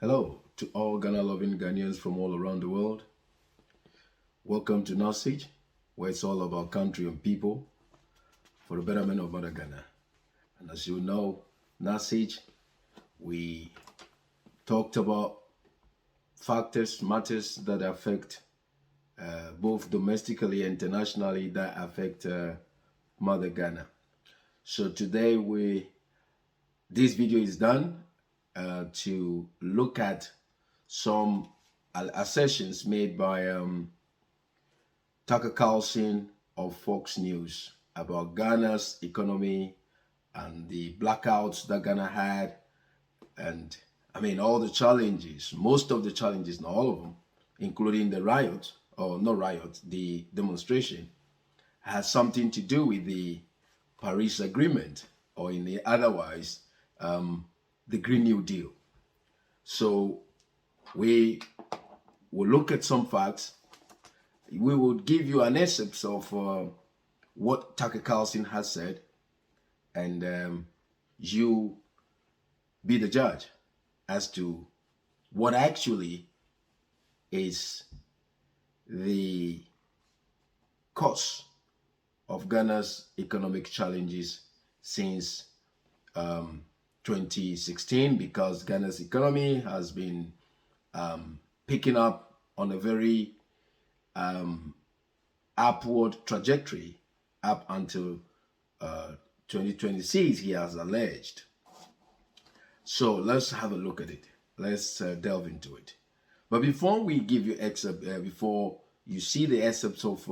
Hello to all Ghana-loving Ghanaians from all around the world. Welcome to Newz, where it's all about country and people for the betterment of Mother Ghana. And as you know, Newz, we talked about matters that affect both domestically and internationally that affect Mother Ghana. So today this video is done to look at some assertions made by Tucker Carlson of Fox News about Ghana's economy and the blackouts that Ghana had, and I mean all the challenges, most of the challenges, not all of them, including the riot, or not riot, the demonstration, has something to do with the Paris Agreement, or in the otherwise, the Green New Deal. So we will look at some facts. We will give you an excerpt of what Tucker Carlson has said, and you be the judge as to what actually is the cause of Ghana's economic challenges since 2016, because Ghana's economy has been picking up on a very upward trajectory up until 2026, he has alleged. So let's have a look at it. Let's delve into it. But before we give you excerpt, before you see the excerpts of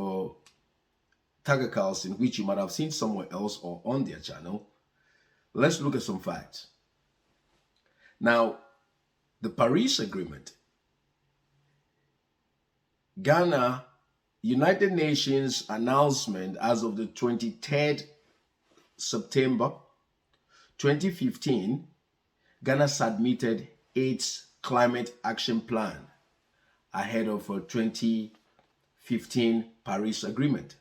Tucker Carlson, which you might have seen somewhere else or on their channel, let's look at some facts. Now, the Paris Agreement, Ghana, United Nations announcement as of the 23rd September 2015, Ghana submitted its climate action plan ahead of a 2015 Paris Agreement.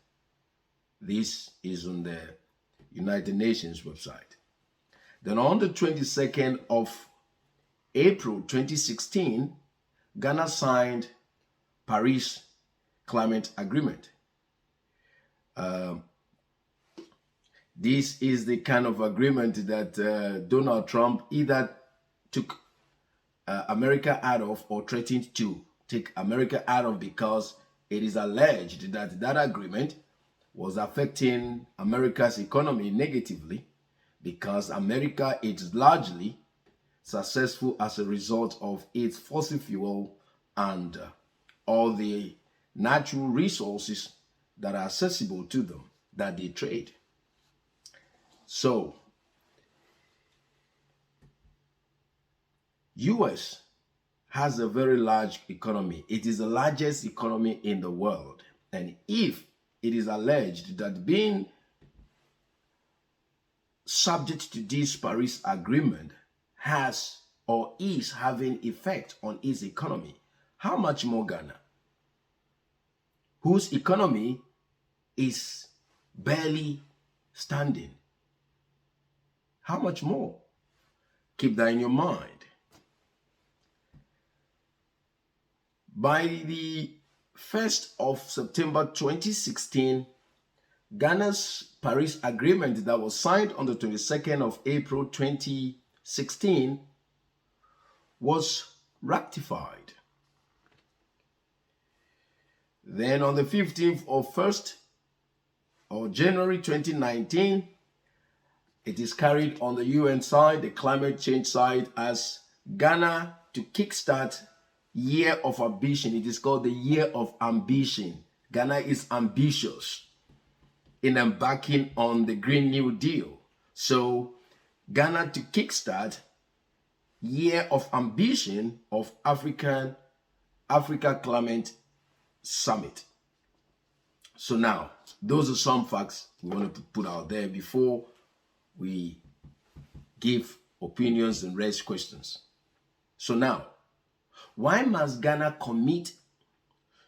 This is on the United Nations website. Then on the 22nd of April 2016, Ghana signed Paris Climate Agreement. This is the kind of agreement that Donald Trump either took America out of or threatened to take America out of, because it is alleged that that agreement was affecting America's economy negatively, because America is largely successful as a result of its fossil fuel and all the natural resources that are accessible to them that they trade. So, US has a very large economy. It is the largest economy in the world. And if it is alleged that being subject to this Paris Agreement has or is having effect on its economy, how much more Ghana, whose economy is barely standing? How much more? Keep that in your mind. By the 1st of September 2016, Ghana's Paris Agreement that was signed on the 22nd of April 2016 was ratified. Then on the 15th of January 2019, it is carried on the UN side, the climate change side, as Ghana to kickstart Year of Ambition. It is called the Year of Ambition. Ghana is ambitious in embarking on the Green New Deal. So Ghana to kickstart Year of Ambition of Africa Climate Summit. So now, those are some facts we wanted to put out there before we give opinions and raise questions. So now, why must Ghana commit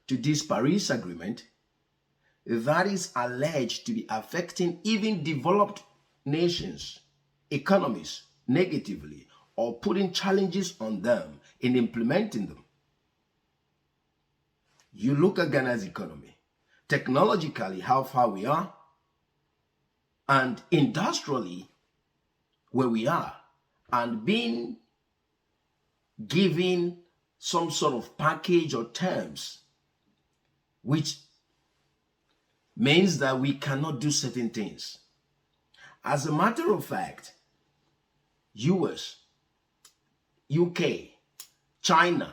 to this Paris Agreement that is alleged to be affecting even developed nations' economies negatively, or putting challenges on them in implementing them. You look at Ghana's economy, technologically, how far we are, and industrially, where we are, and being given some sort of package or terms, which means that we cannot do certain things. As a matter of fact, US, UK, China,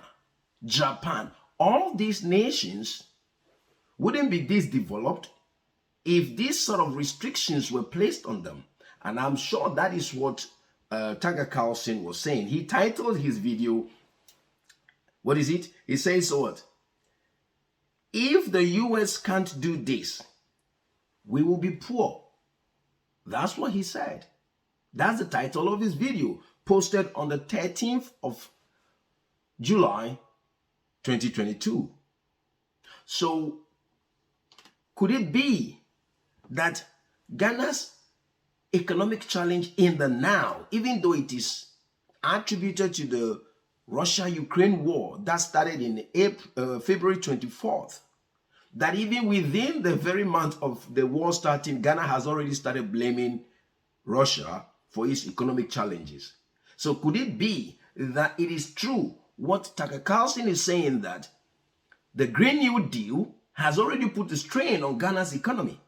Japan, all these nations wouldn't be this developed if these sort of restrictions were placed on them. And I'm sure that is what Tucker Carlson was saying. He titled his video, what is it? He says what? If the US can't do this, we will be poor. That's what he said. That's the title of his video, posted on the 13th of July, 2022. So, could it be that Ghana's economic challenge in the now, even though it is attributed to the Russia-Ukraine war that started in February 24th, that even within the very month of the war starting, Ghana has already started blaming Russia for its economic challenges. So could it be that it is true what Tucker Carlson is saying, that the Green New Deal has already put a strain on Ghana's economy?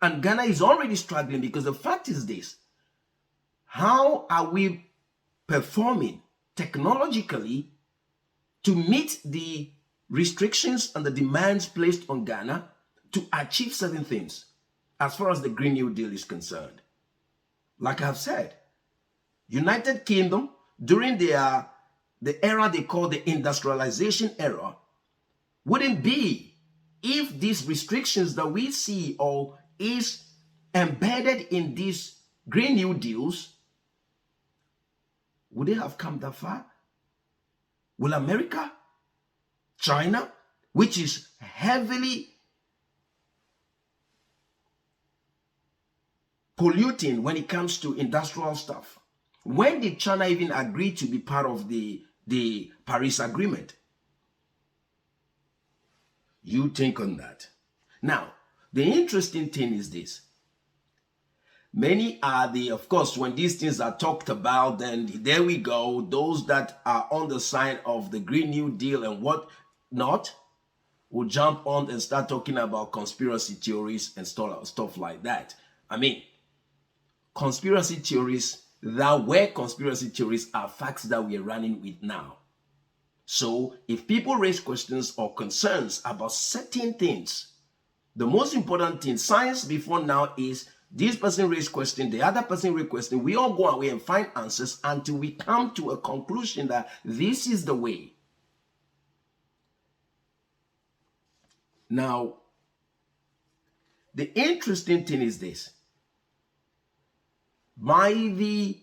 And Ghana is already struggling, because the fact is this: how are we performing technologically to meet the restrictions and the demands placed on Ghana to achieve certain things as far as the Green New Deal is concerned? Like I've said, United Kingdom, during the era they call the industrialization era, wouldn't be if these restrictions that we see or is embedded in these Green New Deals. Would they have come that far? Will America, China, which is heavily polluting when it comes to industrial stuff, when did China even agree to be part of the Paris Agreement? You think on that. Now, the interesting thing is this. Many are of course, when these things are talked about, then there we go, those that are on the side of the Green New Deal and what not will jump on and start talking about conspiracy theories and stuff like that. I mean, conspiracy theories are facts that we are running with now. So if people raise questions or concerns about certain things, the most important thing, science before now, is this person raised question, the other person raised question. We all go away and find answers until we come to a conclusion that this is the way. Now, the interesting thing is this. By the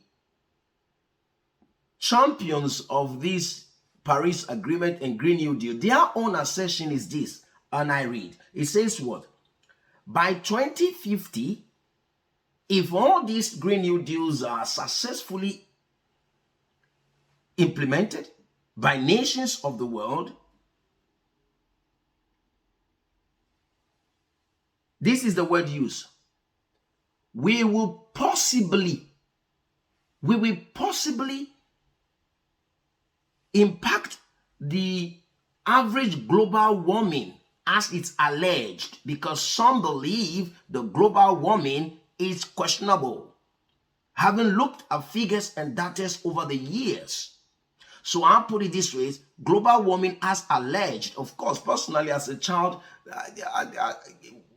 champions of this Paris Agreement and Green New Deal, their own assertion is this, and I read. It says what? By 2050, if all these Green New Deals are successfully implemented by nations of the world, this is the word used, we will possibly impact the average global warming as it's alleged, because some believe the global warming is questionable, having looked at figures and data over the years. So I'll put it this way: global warming as alleged. Of course, personally as a child,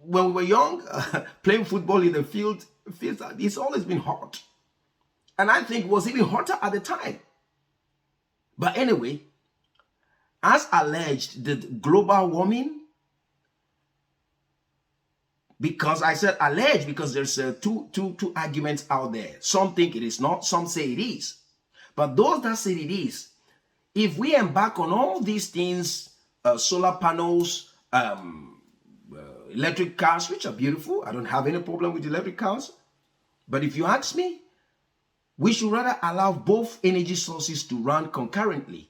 when we were young, playing football in the field, it's always been hot. And I think it was even hotter at the time. But anyway, as alleged, the global warming, because I said alleged because there's two arguments out there. Some think it is not, some say it is. But those that say it is, if we embark on all these things, solar panels, electric cars, which are beautiful, I don't have any problem with electric cars. But if you ask me, We should rather allow both energy sources to run concurrently.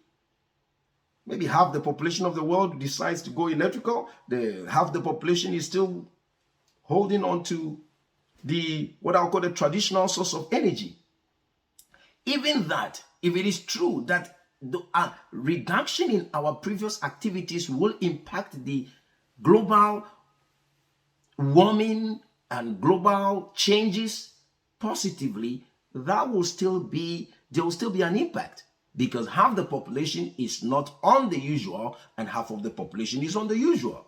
Maybe half the population of the world decides to go electrical, half the population is still holding on to what I'll call the traditional source of energy. Even that, if it is true that the reduction in our previous activities will impact the global warming and global changes positively, there will still be an impact, because half the population is not on the usual and half of the population is on the usual.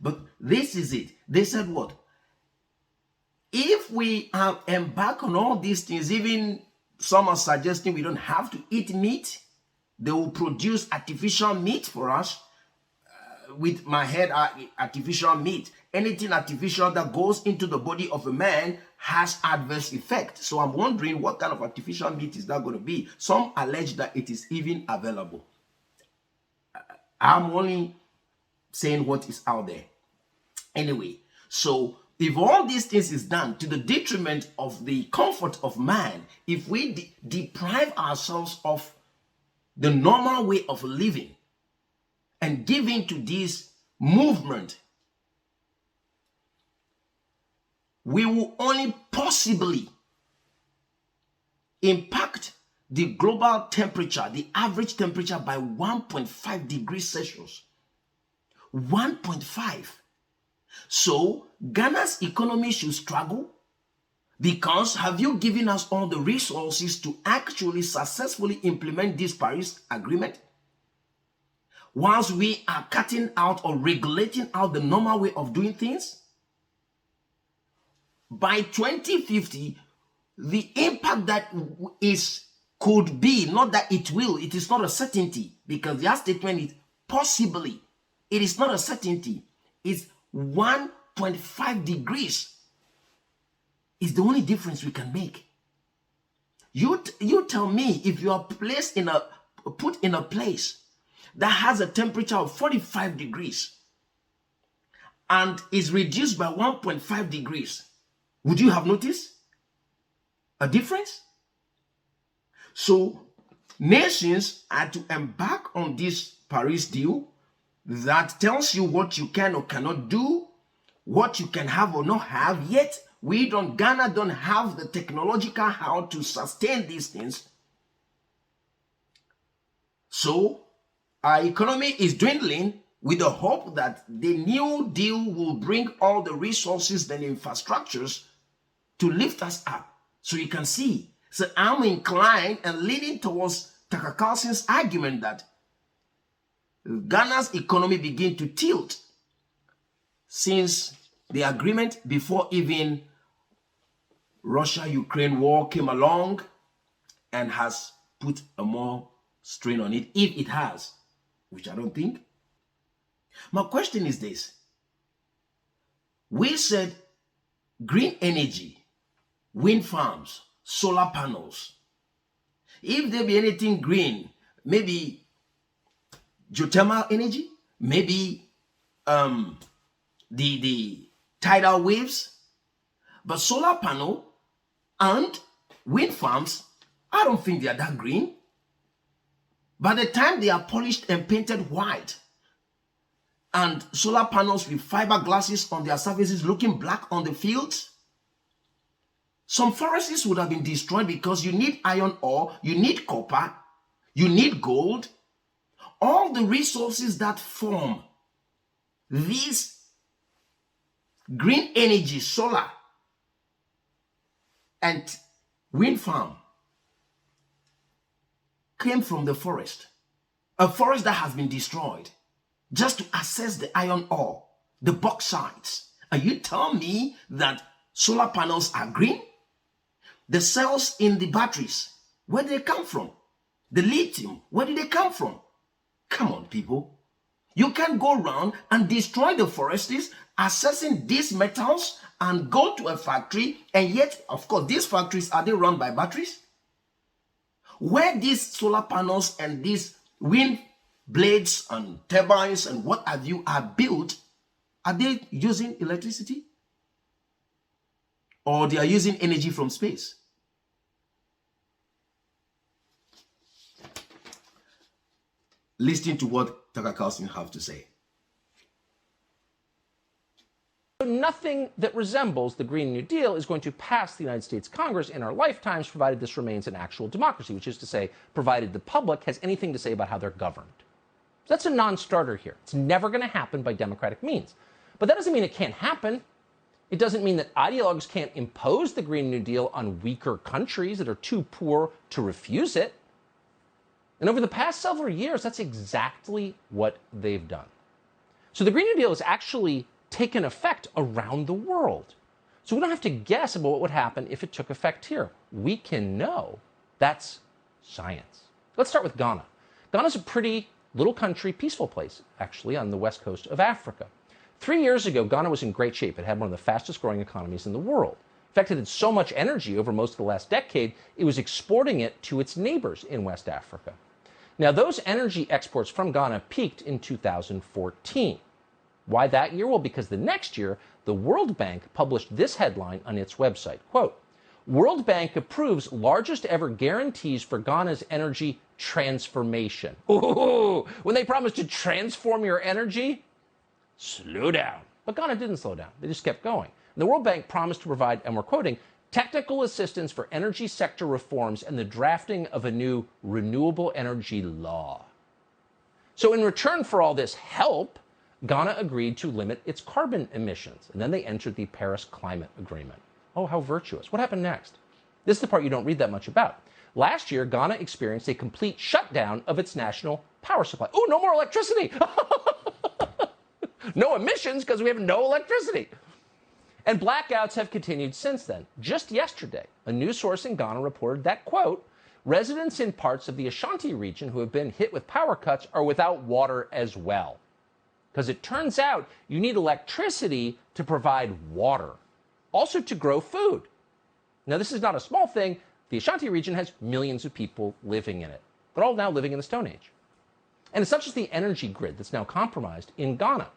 But this is it. They said what? If we embark on all these things, even some are suggesting we don't have to eat meat. They will produce artificial meat for us. With my head, artificial meat. Anything artificial that goes into the body of a man has adverse effect. So I'm wondering what kind of artificial meat is that going to be? Some allege that it is even available. I'm only saying what is out there. Anyway, so if all these things is done to the detriment of the comfort of man, if we deprive ourselves of the normal way of living and give in to this movement, we will only possibly impact the global temperature, the average temperature, by 1.5 degrees Celsius. 1.5. So Ghana's economy should struggle, because have you given us all the resources to actually successfully implement this Paris Agreement? Whilst we are cutting out or regulating out the normal way of doing things, by 2050, the impact that could be, not that it will, it is not a certainty, because their statement is possibly. It is not a certainty. It's 1.5 degrees. Is the only difference we can make. You tell me, if you are put in a place that has a temperature of 45 degrees and is reduced by 1.5 degrees, would you have noticed a difference? So nations are to embark on this Paris deal that tells you what you can or cannot do, what you can have or not have, yet Ghana don't have the technological how to sustain these things. So our economy is dwindling, with the hope that the new deal will bring all the resources and infrastructures to lift us up. So you can see. So I'm inclined and leaning towards Tucker Carlson's argument that Ghana's economy began to tilt since the agreement, before even Russia-Ukraine war came along and has put a more strain on it, if it has, which I don't think. My question is this. We said green energy, wind farms, solar panels. If there be anything green, maybe geothermal energy, maybe the tidal waves, but solar panel and wind farms, I don't think they are that green. By the time they are polished and painted white, and solar panels with fiberglasses on their surfaces looking black on the fields, some forests would have been destroyed, because you need iron ore, you need copper, you need gold, all the resources that form these green energy, solar and wind farm, came from the forest. A forest that has been destroyed just to access the iron ore, the bauxites. And you tell me that solar panels are green? The cells in the batteries, where do they come from? The lithium, where did they come from? Come on, people. You can't go around and destroy the forests, accessing these metals, and go to a factory, and yet, of course, these factories, are they run by batteries? Where these solar panels and these wind blades and turbines and what have you are built, are they using electricity? Or they are using energy from space? listen to what Tucker Carlson have to say. Nothing that resembles the Green New Deal is going to pass the United States Congress in our lifetimes, provided this remains an actual democracy, which is to say, provided the public has anything to say about how they're governed. So that's a non-starter here. It's never going to happen by democratic means. But that doesn't mean it can't happen. It doesn't mean that ideologues can't impose the Green New Deal on weaker countries that are too poor to refuse it. And over the past several years, that's exactly what they've done. So the Green New Deal has actually taken effect around the world. So we don't have to guess about what would happen if it took effect here. We can know. That's science. Let's start with Ghana. Ghana's a pretty little country, peaceful place, actually, on the west coast of Africa. 3 years ago, Ghana was in great shape. It had one of the fastest growing economies in the world. In fact, it had so much energy over most of the last decade, it was exporting it to its neighbors in West Africa. Now, those energy exports from Ghana peaked in 2014. Why that year? Well, because the next year, the World Bank published this headline on its website. Quote, World Bank approves largest ever guarantees for Ghana's energy transformation. Ooh, when they promised to transform your energy, slow down. But Ghana didn't slow down. They just kept going. And the World Bank promised to provide, and we're quoting, technical assistance for energy sector reforms and the drafting of a new renewable energy law. So in return for all this help, Ghana agreed to limit its carbon emissions, and then they entered the Paris Climate Agreement. Oh, how virtuous. What happened next? This is the part you don't read that much about. Last year, Ghana experienced a complete shutdown of its national power supply. Oh, no more electricity. No emissions because we have no electricity. And blackouts have continued since then. Just yesterday, a news source in Ghana reported that, quote, residents in parts of the Ashanti region who have been hit with power cuts are without water as well. Because it turns out you need electricity to provide water, also to grow food. Now, this is not a small thing. The Ashanti region has millions of people living in it. They're all now living in the Stone Age. And it's not just the energy grid that's now compromised in Ghana.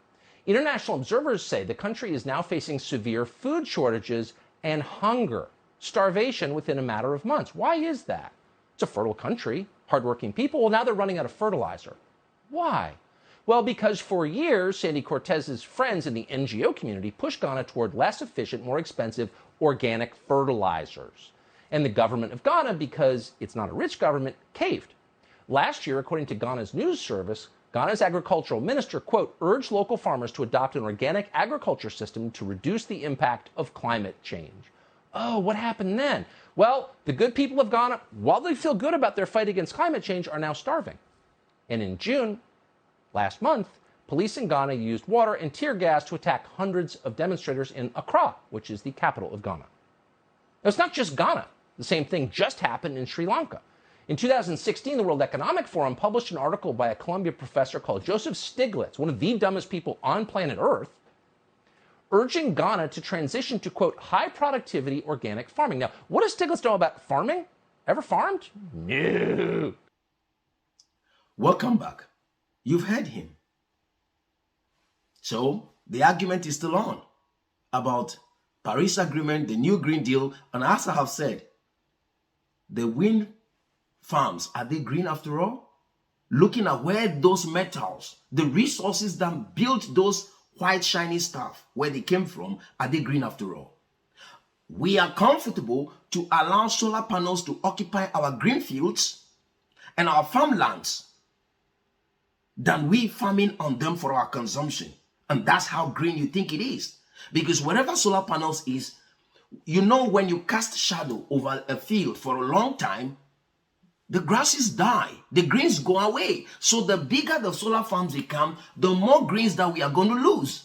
International observers say the country is now facing severe food shortages and hunger, starvation within a matter of months. Why is that? It's a fertile country, hardworking people. Well, now they're running out of fertilizer. Why? Well, because for years, Sandy Cortez's friends in the NGO community pushed Ghana toward less efficient, more expensive organic fertilizers. And the government of Ghana, because it's not a rich government, caved. Last year, according to Ghana's news service, Ghana's agricultural minister, quote, urged local farmers to adopt an organic agriculture system to reduce the impact of climate change. Oh, what happened then? Well, the good people of Ghana, while they feel good about their fight against climate change, are now starving. And in June, last month, police in Ghana used water and tear gas to attack hundreds of demonstrators in Accra, which is the capital of Ghana. Now, it's not just Ghana. The same thing just happened in Sri Lanka. In 2016, the World Economic Forum published an article by a Columbia professor called Joseph Stiglitz, one of the dumbest people on planet Earth, urging Ghana to transition to, quote, high productivity organic farming. Now, what does Stiglitz know about farming? Ever farmed? No. Welcome back. You've heard him. So the argument is still on about Paris Agreement, the new Green Deal, and as I have said, the wind farms, are they green after all? Looking at where those metals, the resources that built those white shiny stuff, where they came from, are they green after all? We are comfortable to allow solar panels to occupy our green fields and our farmlands than we farming on them for our consumption. And that's how green you think it is. Because wherever solar panels is, you know, when you cast shadow over a field for a long time, the grasses die, the greens go away. So the bigger the solar farms become, the more greens that we are going to lose.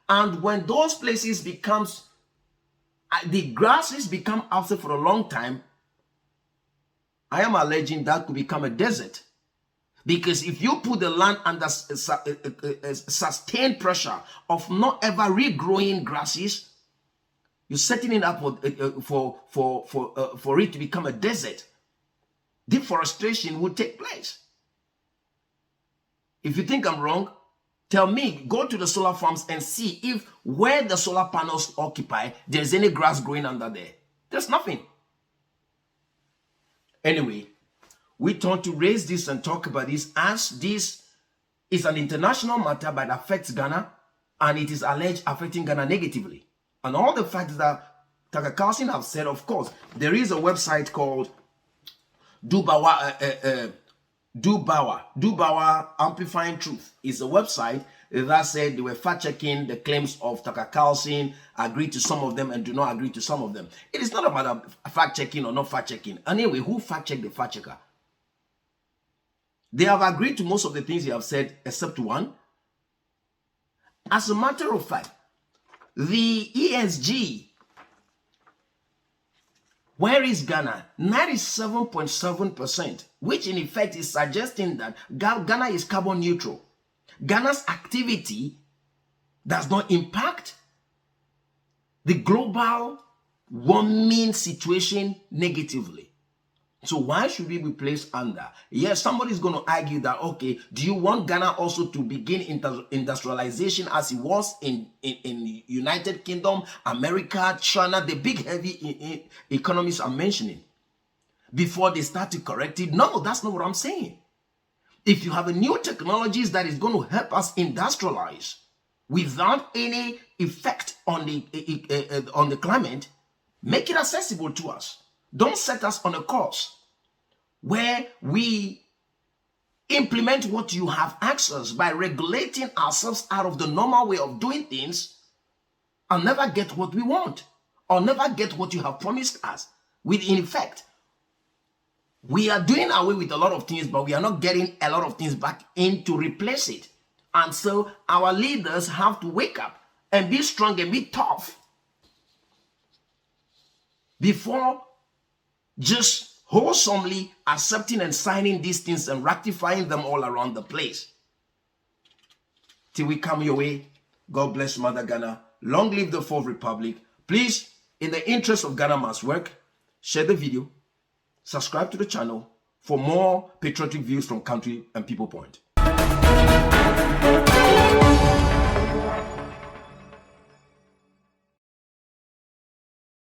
And when those places becomes, the grasses become absent for a long time, I am alleging that could become a desert. Because if you put the land under sustained pressure of not ever regrowing grasses, you're setting it up for it to become a desert. Deforestation would take place. If you think I'm wrong, tell me, go to the solar farms and see if where the solar panels occupy, there's any grass growing under there. There's nothing. Anyway, we turn to raise this and talk about this as this is an international matter but affects Ghana, and it is alleged affecting Ghana negatively. And all the facts that Tucker Carlson have said, of course, there is a website called Dubawa Amplifying Truth. Is a website that said they were fact-checking the claims of Tucker Carlson, agreed to some of them and do not agree to some of them. It is not about fact-checking or not fact-checking. Anyway, who fact-checked the fact-checker? They have agreed to most of the things he have said, except one. As a matter of fact, the ESG, where is Ghana? 97.7%, which in effect is suggesting that Ghana is carbon neutral. Ghana's activity does not impact the global warming situation negatively. So why should we be placed under? Yes, somebody's going to argue that, okay, do you want Ghana also to begin industrialization as it was in United Kingdom, America, China, the big heavy economies I'm mentioning, before they start to correct it? No, that's not what I'm saying. If you have a new technologies that is going to help us industrialize without any effect on the climate, make it accessible to us. Don't set us on a course where we implement what you have asked us by regulating ourselves out of the normal way of doing things and never get what we want or never get what you have promised us. With in effect, we are doing away with a lot of things, but we are not getting a lot of things back in to replace it. And so our leaders have to wake up and be strong and be tough before just wholesomely accepting and signing these things and rectifying them all around the place. Till we come your way, God bless Mother Ghana. Long live the Fourth Republic. Please, in the interest of Ghana must work, share the video, subscribe to the channel for more patriotic views from Country and People Point.